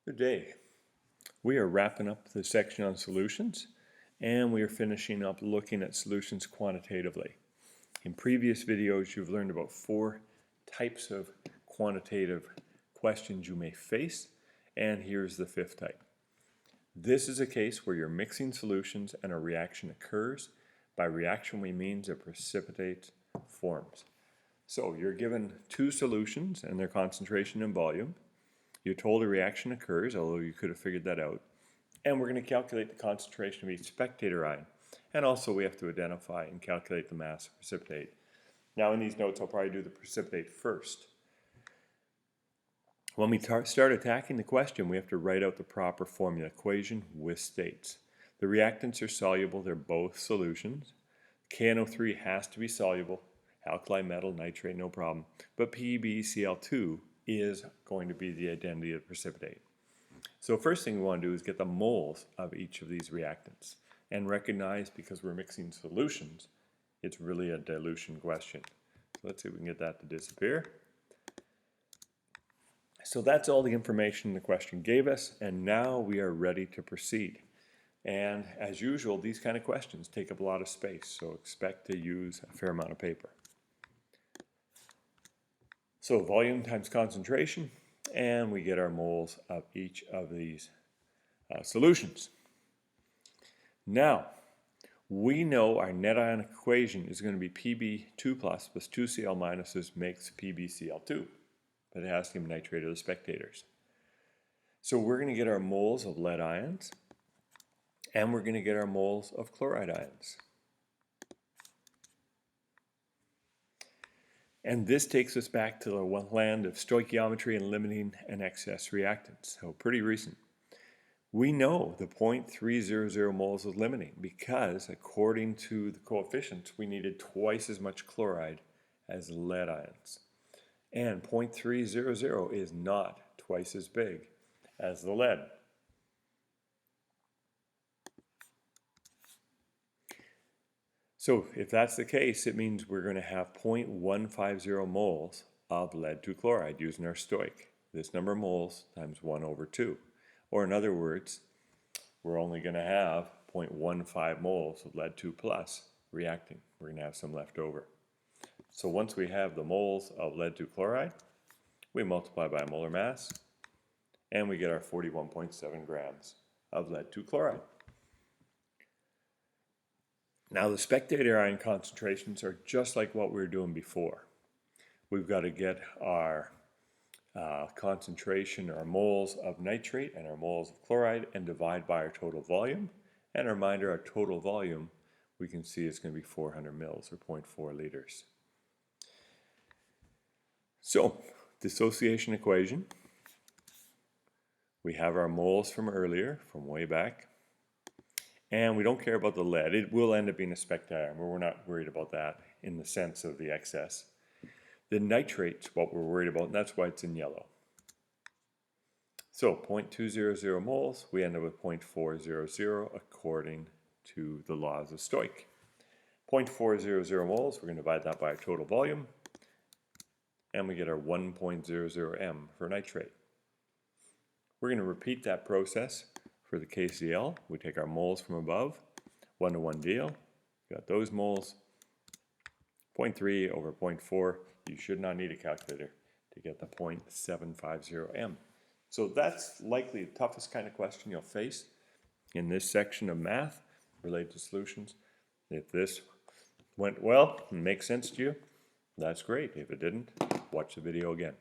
Good day. We are wrapping up the section on solutions, and we are finishing up looking at solutions quantitatively. In previous videos, you've learned about 4 types of quantitative questions you may face, and here's the 5th type. This is a case where you're mixing solutions and a reaction occurs. By reaction, we mean a precipitate forms. So you're given 2 solutions and their concentration and volume. You're told a reaction occurs, although you could have figured that out. And we're going to calculate the concentration of each spectator ion. And also we have to identify and calculate the mass of precipitate. Now in these notes I'll probably do the precipitate first. When we start attacking the question, we have to write out the proper formula equation with states. The reactants are soluble, they're both solutions. KNO3 has to be soluble, alkali metal, nitrate, no problem. But PbCl2 is going to be the identity of the precipitate. So first thing we want to do is get the moles of each of these reactants and recognize, because we're mixing solutions, it's really a dilution question. So let's see if we can get that to disappear. So that's all the information the question gave us, and now we are ready to proceed. And as usual, these kind of questions take up a lot of space, so expect to use a fair amount of paper. So volume times concentration, and we get our moles of each of these solutions. Now, we know our net ionic equation is going to be Pb2 plus 2Cl minuses makes PbCl2, potassium nitrate of the spectators. So we're going to get our moles of lead ions, and we're going to get our moles of chloride ions. And this takes us back to the land of stoichiometry and limiting and excess reactants, so pretty recent. We know the 0.300 moles is limiting because according to the coefficients we needed twice as much chloride as lead ions. And 0.300 is not twice as big as the lead. So if that's the case, it means we're going to have 0.150 moles of lead-2 chloride using our stoich. This number of moles times 1 over 2. Or in other words, we're only going to have 0.15 moles of lead-2 plus reacting. We're going to have some left over. So once we have the moles of lead-2 chloride, we multiply by molar mass, and we get our 41.7 grams of lead-2 chloride. Now the spectator ion concentrations are just like what we were doing before. We've got to get our concentration, our moles of nitrate and our moles of chloride, and divide by our total volume. And a reminder, our total volume, we can see it's going to be 400 mils or 0.4 liters. So, dissociation equation. We have our moles from earlier, from way back. And we don't care about the lead. It will end up being a spectator ion, but we're not worried about that in the sense of the excess. The nitrate's what we're worried about, and that's why it's in yellow. So 0.200 moles, we end up with 0.400 according to the laws of stoich. 0.400 moles, we're going to divide that by our total volume, and we get our 1.00 m for nitrate. We're going to repeat that process for the KCl. We take our moles from above, 1-to-1 deal. Got those moles, 0.3 over 0.4. You should not need a calculator to get the 0.750 m. So that's likely the toughest kind of question you'll face in this section of math related to solutions. If this went well and makes sense to you, that's great. If it didn't, watch the video again.